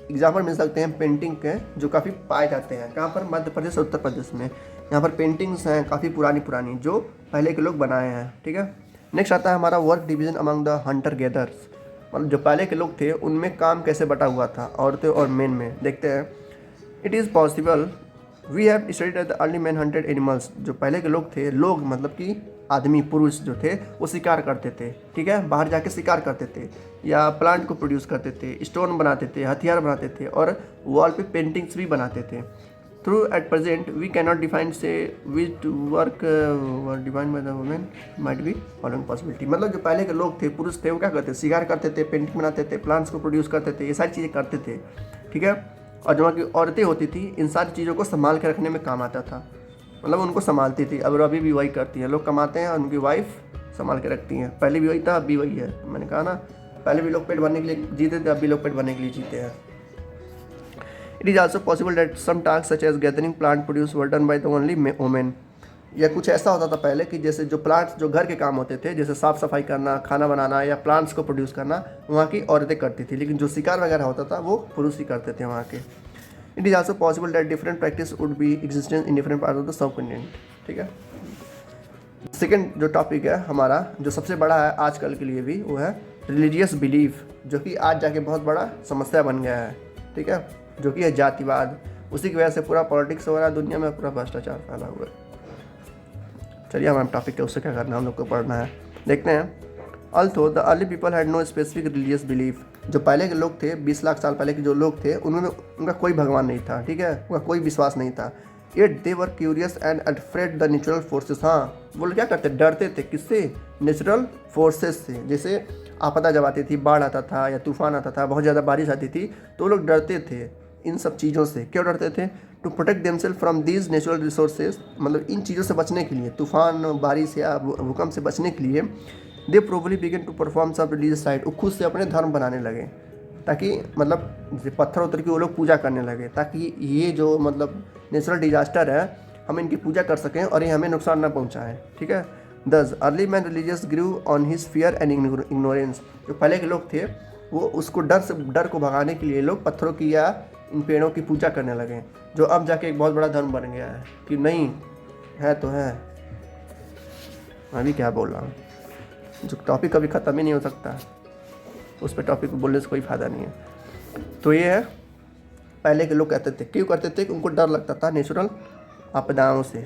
एग्जाम्पल मिल सकते हैं पेंटिंग के, जो काफ़ी पाए जाते हैं। कहाँ पर? मध्य प्रदेश और उत्तर प्रदेश में। यहाँ पर पेंटिंग्स हैं काफ़ी पुरानी जो पहले के लोग बनाए हैं, ठीक है। नेक्स्ट आता है हमारा work division among the Hunter gathers. मतलब जो पहले के लोग थे उनमें काम कैसे बटा हुआ था, औरतें और मेन में। देखते हैं। It is possible we have studied the early man hunted animals. जो पहले के लोग थे, लोग मतलब कि आदमी, पुरुष जो थे वो शिकार करते थे, ठीक है, बाहर जाके शिकार करते थे, या प्लांट को प्रोड्यूस करते थे, स्टोन बनाते थे, हथियार बनाते थे, और वॉल पे पेंटिंग्स भी बनाते थे। Through at present we can not define say which work define by the women might be following possibility. मतलब जो पहले के लोग थे, पुरुष थे, वो क्या करते थे? शिकार करते थे, पेंटिंग बनाते थे, प्लांट्स को प्रोड्यूस करते थे, ये सारी चीज़ें करते थे, ठीक है। और जो वहाँ की औरतें होती थी इन सारी चीज़ों को संभाल के रखने में काम आता था, मतलब उनको संभालती थी। अब अभी भी वही करती हैं, लोग कमाते हैं और उनकी वाइफ संभाल के रखती हैं। पहले भी वही था, अब भी वही है। मैंने कहा ना, पहले भी लोग पेट भरने के लिए जीते थे, अब भी लोग पेट भरने के लिए जीते हैं। It is also possible that some task such as gathering plant produce were done by the only women. या कुछ ऐसा होता था पहले कि जैसे जो प्लांट्स, जो घर के काम होते थे, जैसे साफ़ सफाई करना, खाना बनाना या प्लांट्स को प्रोड्यूस करना, वहाँ की औरतें करती थी, लेकिन जो शिकार वगैरह होता था वो पुरुष ही करते थे वहाँ के। It is also possible that different practice would be existence in different part of the sub continent, ठीक है। सेकेंड जो टॉपिक है हमारा, जो सबसे बड़ा है आजकल के लिए भी, वो है रिलीजियस बिलीफ, जो कि आज जाके बहुत बड़ा समस्या बन गया है, ठीक है, जो कि है जातिवाद। उसी की वजह से पूरा पॉलिटिक्स हो रहा है दुनिया में, पूरा भ्रष्टाचार फैला हुआ है। चलिए हमारा टॉपिक है, उससे क्या करना है, हम लोग को पढ़ना है। देखते हैं। Although the early people had no specific religious belief. जो पहले के लोग थे, 20 लाख साल पहले के जो लोग थे, उनमें उनका कोई भगवान नहीं था, ठीक है, उनका कोई विश्वास नहीं था। At they were curious and afraid the natural forces. हाँ, वो लोग क्या करते, डरते थे। किससे? नेचुरल फोर्सेस से। जैसे आपदा जब आती थी, बाढ़ आता था या तूफान आता था, बहुत ज़्यादा बारिश आती थी, तो वो लोग डरते थे इन सब चीज़ों से। क्यों डरते थे? To protect themselves from these natural resources, मतलब इन चीज़ों से बचने के लिए, तूफान, बारिश या भूकंप से बचने के लिए they probably begin to perform sub religious site. वो खुद से अपने धर्म बनाने लगे, ताकि मतलब पत्थर उत्तर की वो लोग पूजा करने लगे, ताकि ये जो मतलब नेचुरल डिजास्टर है हम इनकी पूजा कर सकें और ये हमें नुकसान ना पहुंचाएं। ठीक है। Thus early man religious grew on his fear and ignorance. जो पहले के लोग थे वो उसको डर को भगाने के लिए लोग पत्थरों की या इन पेड़ों की पूजा करने लगे, जो अब जाके एक बहुत बड़ा धर्म बन गया है कि नहीं है तो है। मैं भी क्या बोल रहा हूँ, जो टॉपिक कभी ख़त्म ही नहीं हो सकता, उस पर टॉपिक बोलने से कोई फ़ायदा नहीं है। तो ये है, पहले के लोग कहते थे, क्यों करते थे? कि उनको डर लगता था नेचुरल आपदाओं से।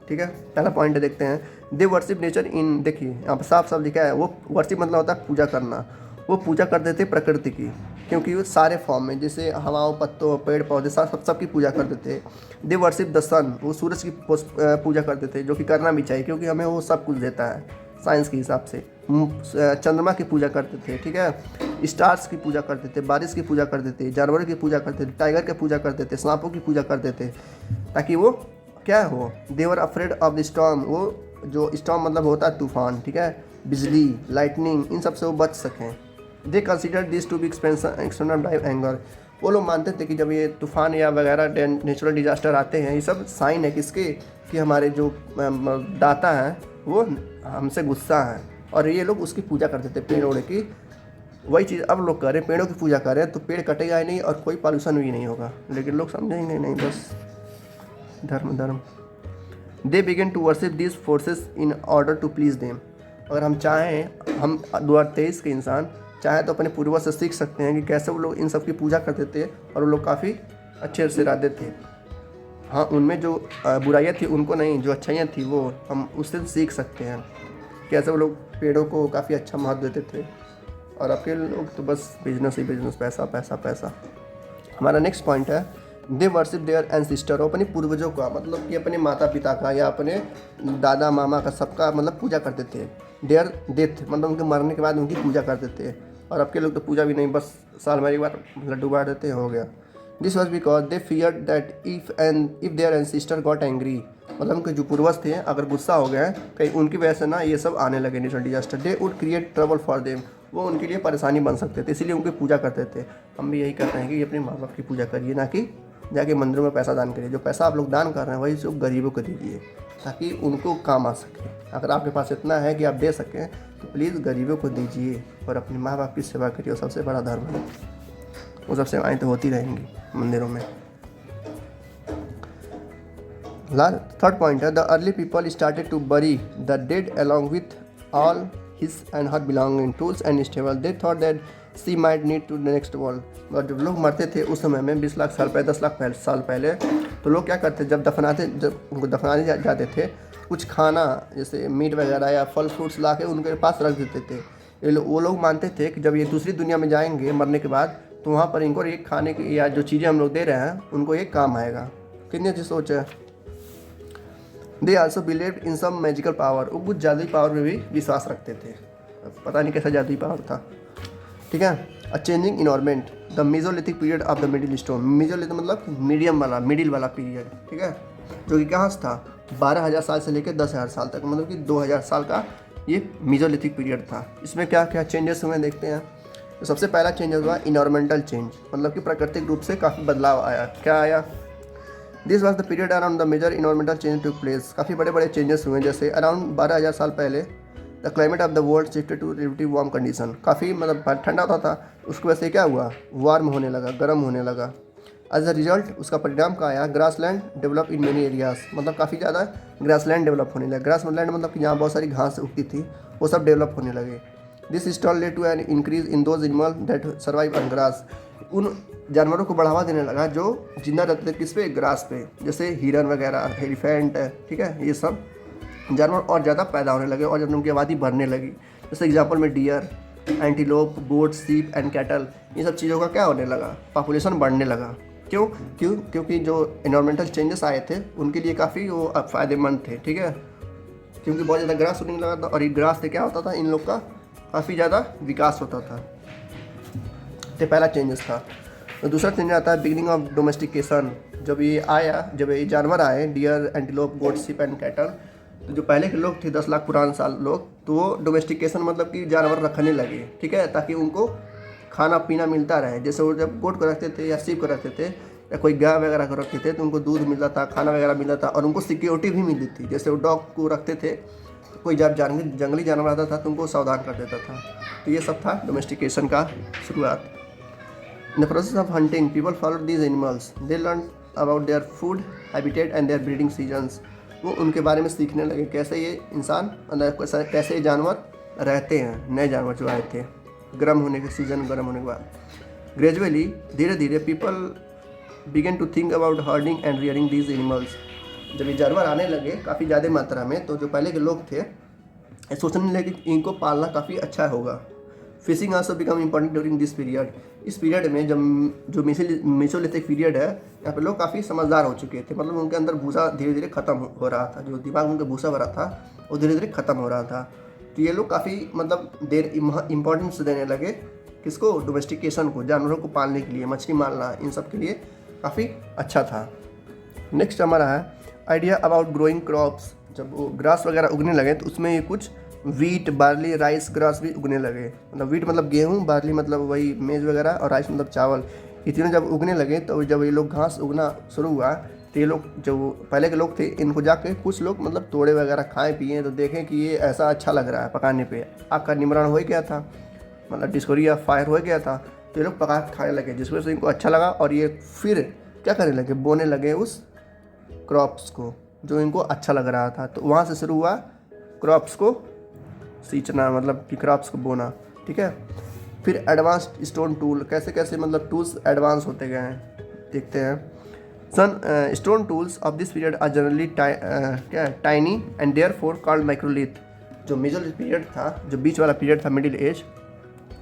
ठीक है। पहला पॉइंट देखते हैं, दे वर्शिप नेचर इन। देखिए यहाँ पर साफ साफ लिखा है, वो वर्शिप मतलब होता है पूजा करना। वो पूजा करते थे प्रकृति की, क्योंकि वो सारे फॉर्म में, जैसे हवाओं, सबकी पेड़ पौधे सबकी पूजा करते थे। दे वर्शिप द सन, वो सूरज की पूजा करते थे, जो कि करना भी चाहिए क्योंकि हमें वो सब कुछ देता है साइंस के हिसाब से। चंद्रमा की पूजा करते थे। ठीक है। स्टार्स की पूजा करते थे, बारिश की पूजा करते थे, जानवरों की पूजा करते थे, टाइगर की पूजा करते थे, सांपों की पूजा करते थे, ताकि वो क्या हो, देवर अफ्रेड ऑफ द स्टॉर्म। वो जो स्टॉर्म मतलब होता है तूफान, ठीक है, बिजली, लाइटनिंग, इन सब से वो बच सकें। They consider this to be external drive anger. वो लोग मानते थे कि जब ये तूफान या वगैरह नेचुरल डिजास्टर आते हैं, ये सब साइन है किसके, कि हमारे जो दाता हैं वो हमसे गुस्सा है, और ये लोग उसकी पूजा करते थे, पेड़ ओड़ की। वही चीज़ अब लोग कर रहे हैं, पेड़ों की पूजा कर रहे हैं, तो पेड़ कटेगा ही नहीं और कोई पॉल्यूशन भी नहीं होगा। लेकिन लोग समझेंगे नहीं, बस धर्म। They begin to worship this forces in order to please them. अगर हम चाहें, हम 2023 के इंसान चाहे तो अपने पूर्वज से सीख सकते हैं कि कैसे वो लोग इन सब की पूजा करते थे, और वो लोग काफ़ी अच्छे से रहते थे। हाँ, उनमें जो बुराइयाँ थी उनको नहीं, जो अच्छाइयाँ थी वो हम उससे सीख सकते हैं, कैसे वो लोग पेड़ों को काफ़ी अच्छा महत्व देते थे। और आपके लोग तो बस बिजनेस ही बिजनेस, पैसा पैसा पैसा। हमारा नेक्स्ट पॉइंट है, दे वर्शिप देयर एंसिस्टर। अपने पूर्वजों का, मतलब कि अपने माता पिता का या अपने दादा मामा का, सबका मतलब पूजा करते थे। देयर डेथ मतलब उनके मरने के बाद उनकी पूजा करते थे। और अब के लोग तो पूजा भी नहीं, बस साल में एक बार लड्डू बांट देते, हो गया। This was because they fear that if their ancestor got angry, मतलब उनके जो पूर्वज थे अगर गुस्सा हो गए कहीं, उनकी वजह से ना ये सब आने लगे natural disaster, they would create trouble for them, वो उनके लिए परेशानी बन सकते थे, इसीलिए उनकी पूजा करते थे। हम भी यही कहते हैं कि अपने माँ बाप की पूजा करिए, ना कि जाके मंदिरों में पैसा दान करिए। जो पैसा आप लोग दान कर रहे हैं वही सब गरीबों को दीजिए, ताकि उनको काम आ सके। अगर आपके पास इतना है कि आप दे सकें तो प्लीज़ गरीबों को दीजिए और अपने माँ बाप की सेवा करिए। सबसे बड़ा धर्म है, वो सब सेवाएँ तो होती रहेंगी मंदिरों में। थर्ड पॉइंट है, the early people started to bury the dead along with all his and her belonging tools and stable. They thought that see might need to the next world. और जब लोग मरते थे उस समय में 20 लाख साल पहले, 10 लाख साल पहले, तो लोग क्या करते, जब उनको दफनाने जाते थे, कुछ खाना जैसे मीट वगैरह या फल फ्रूट्स ला के उनके पास रख देते थे। वो लोग मानते थे कि जब ये दूसरी दुनिया में जाएंगे मरने के बाद, तो वहाँ पर इनको ये खाने की या जो चीज़ें हम लोग दे रहे हैं उनको ये काम आएगा। कितनी अच्छी सोच है। They also believed in some magical power. वो कुछ जादुई पावर में भी विश्वास रखते थे, पता नहीं कैसा जादुई पावर था। ठीक है। अ changing environment, the Mesolithic period of the middle east. Mesolithic मतलब मिडिल वाला पीरियड, ठीक है, जो कि कहाँ से था, 12,000 साल से लेकर 10,000 साल तक, मतलब कि 2,000 साल का ये मेसोलिथिक पीरियड था। इसमें क्या क्या चेंजेस हुए देखते हैं। तो सबसे पहला चेंजेस हुआ इन्वायरमेंटल चेंज, मतलब कि प्राकृतिक रूप से काफ़ी बदलाव आया। क्या आया? This was the period around the major environmental change to place. काफ़ी बड़े बड़े चेंजेस हुए, जैसे अराउंड 12,000 साल पहले the climate of the world shifted to relative warm condition. काफ़ी मतलब ठंडा होता था, उसकी वजह से क्या हुआ, वार्म होने लगा, गर्म होने लगा। एज अ रिजल्ट उसका परिणाम क्या आया, grassland develop in many areas, मतलब काफ़ी ज़्यादा ग्रासलैंड डेवलप होने लगा। ग्रासलैंड मतलब कि जहाँ बहुत सारी घास उगती थी वो सब डेवलप होने लगे। This stall led to an increase in those animal that survive on grass. उन जानवरों को बढ़ावा देने लगा जो जिंदा रहते थे किस पे, ग्रास पे, जैसे हिरन वगैरह, एलिफेंट, ठीक है, ये सब जानवर और ज़्यादा पैदा होने लगे और जब उनकी आबादी बढ़ने लगी। जैसे एग्जांपल में डियर, एंटीलोप, गोट, सीप एंड कैटल, ये सब चीज़ों का क्या होने लगा, पॉपुलेशन बढ़ने लगा। क्योंकि जो इन्वायरमेंटल चेंजेस आए थे उनके लिए काफ़ी वो फ़ायदेमंद थे, ठीक है। क्योंकि बहुत ज़्यादा ग्रास उगने लगा था और ये ग्रास से क्या होता था, इन लोग का काफ़ी ज़्यादा विकास होता था। तो पहला चेंजेस था। तो दूसरा चेंज आता है बिगिनिंग ऑफ डोमेस्टिकेशन। जब ये जानवर आए, deer, antelope, goat, sheep and cattle, तो जो पहले के लोग थे 10 लाख पुराने साल लोग, तो वो डोमेस्टिकेशन मतलब कि जानवर रखने लगे, ठीक है, ताकि उनको खाना पीना मिलता रहे। जैसे वो जब गोट को रखते थे या शिप को रखते थे या कोई गाय वगैरह को रखते थे तो उनको दूध मिलता था, खाना वगैरह मिलता था और उनको सिक्योरिटी भी मिलती थी। जैसे वो डॉग को रखते थे, कोई जब जंगली जानवर आता था तो उनको सावधान कर देता था। तो ये सब था डोमेस्टिकेशन का शुरुआत। In the process of hunting people followed these animals, they learn about their food, habitat and their breeding seasons. वो उनके बारे में सीखने लगे, कैसे ये इंसान, कैसे ये जानवर रहते हैं, नए जानवर जो आए थे गर्म होने के सीज़न गर्म होने के बाद। ग्रेजुअली, धीरे धीरे people began to think about herding and rearing these animals. जब ये जानवर आने लगे काफ़ी ज़्यादा मात्रा में, तो जो पहले के लोग थे ये सोचने लगे कि इनको पालना काफ़ी अच्छा होगा। Fishing also become important during this period. इस पीरियड में जो मेसोलिथिक पीरियड है, यहाँ पे लोग काफ़ी समझदार हो चुके थे। मतलब उनके अंदर भूसा धीरे धीरे खत्म हो रहा था, जो दिमाग में उनका भूसा भरा था वो धीरे धीरे खत्म हो रहा था। तो ये लोग काफ़ी मतलब इम्पोर्टेंस देने लगे किसको, डोमेस्टिकेशन को, जानवरों को पालने के लिए, मछली मारना, इन सब के लिए काफ़ी अच्छा था। नेक्स्ट हमारा है आइडिया अबाउट ग्रोइंग क्रॉप्स। जब वो ग्रास वगैरह उगने लगे तो उसमें ये कुछ वीट, बार्ली, राइस ग्रास भी उगने लगे। मतलब वीट मतलब गेहूँ, बार्ली मतलब वही मेज वगैरह और राइस मतलब चावल। ये तीनों जब उगने लगे तो जब ये लोग घास उगना शुरू हुआ तो ये लोग, जो पहले के लोग थे, इनको जाके कुछ लोग मतलब तोड़े वगैरह खाएं पिए तो देखें कि ये ऐसा अच्छा लग रहा है पकाने पे। आग का निमरण हो गया था, मतलब डिस्कोरिया फायर हो गया था, तो ये लोग पका खाने लगे, जिस वजह से इनको अच्छा लगा और ये फिर क्या करने लगे, बोने लगे उस क्रॉप्स को जो इनको अच्छा लग रहा था। तो वहाँ से शुरू हुआ क्रॉप्स को सींचना, मतलब कि क्रॉप्स को बोना, ठीक है। फिर एडवांस्ड स्टोन टूल, कैसे कैसे मतलब टूल्स एडवांस होते गए हैं, देखते हैं। Stone tools of this period are generally tiny and therefore called microlith. जो मेसोलिथिक पीरियड था, जो बीच वाला पीरियड था, मिडिल एज,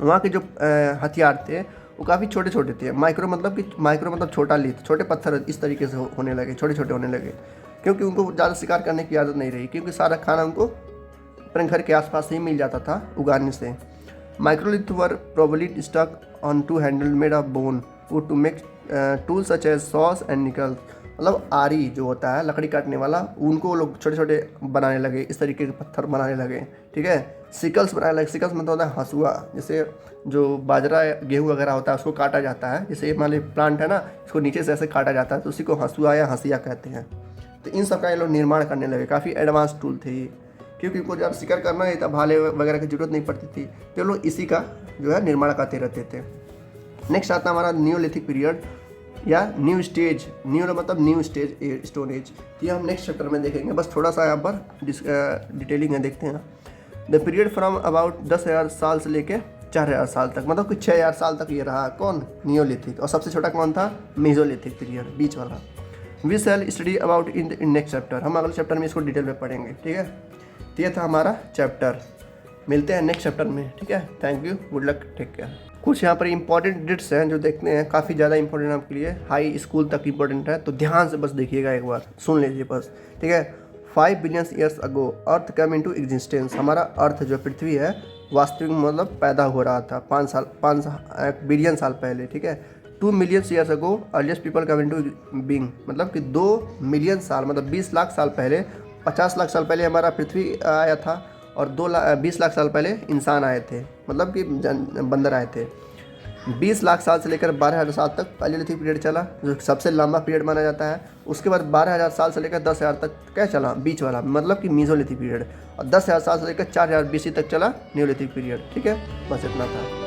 वहाँ के जो हथियार थे वो काफ़ी छोटे छोटे थे। माइक्रो मतलब छोटा लिथ, छोटे पत्थर इस तरीके से होने लगे, छोटे छोटे होने लगे, क्योंकि उनको ज़्यादा शिकार करने की आदत नहीं रही, क्योंकि सारा खाना उनको अपने घर के आसपास ही मिल जाता था उगाने से। Microlith were probably stuck on to handle made of bone wood to make tool such as saws and sickle. मतलब आरी जो होता है लकड़ी काटने वाला, उनको लोग छोटे छोटे बनाने लगे, इस तरीके के पत्थर बनाने लगे, ठीक है। सिकल्स बनाने लगे, सिकल्स मतलब होता है हंसुआ, जैसे जो बाजरा गेहूँ वगैरह होता है उसको काटा जाता है, जैसे मान लीजिए प्लांट है ना, इसको नीचे से ऐसे काटा जाता है तो उसी को हंसुआ या हंसिया कहते हैं। तो इन सब का ये लोग निर्माण करने लगे, काफ़ी एडवांस टूल थे ये, क्योंकि उनको जब शिकार करना है तब भाले वगैरह की जरूरत नहीं पड़ती थी, तो लोग इसी का जो है निर्माण करते रहते थे। नेक्स्ट आता हमारा नियोलिथिक पीरियड या न्यू स्टेज। न्यू मतलब न्यू स्टेज, स्टोन एज। ये हम नेक्स्ट चैप्टर में देखेंगे, बस थोड़ा सा यहाँ पर डिटेलिंग है, देखते हैं। द पीरियड फ्रॉम अबाउट 10,000 साल से लेके 4,000 साल तक, मतलब कुछ 6,000 साल तक ये रहा। कौन? नियोलिथिक। और सबसे छोटा कौन था? मेसोलिथिक पीरियड, बीच वाला। We shall study about in next chapter. हम अगले चैप्टर में इसको डिटेल में पढ़ेंगे, ठीक है। तो ये था हमारा चैप्टर, मिलते हैं नेक्स्ट चैप्टर में, ठीक है। Thank you, good luck, take care. कुछ यहाँ पर इंपॉर्टेंट डेट्स हैं जो देखते हैं, काफ़ी ज़्यादा इंपॉर्टेंट आपके लिए, हाई स्कूल तक इंपॉर्टेंट है, तो ध्यान से बस देखिएगा, एक बार सुन लीजिए बस, ठीक है। 5 बिलियन ईयर्स अगो अर्थ कम इनटू एग्जिस्टेंस। हमारा अर्थ जो पृथ्वी है वास्तविक मतलब पैदा हो रहा था 5 बिलियन साल पहले, ठीक है। 2 मिलियन ईयर्स अगो earliest people come into being, मतलब कि 2 मिलियन साल मतलब 20 लाख साल पहले, 50 लाख साल पहले हमारा पृथ्वी आया था और 20 लाख साल पहले इंसान आए थे, मतलब कि बंदर आए थे। 20 लाख साल से लेकर 12,000 साल तक पैलियोलिथिक पीरियड चला, जो सबसे लंबा पीरियड माना जाता है। उसके बाद 12,000 साल से लेकर 10,000 तक क्या चला? बीच वाला, मतलब कि मेसोलिथिक पीरियड। और 10,000 साल से लेकर 4,000 BC तक चला नियोलिथिक पीरियड, ठीक है। बस इतना था।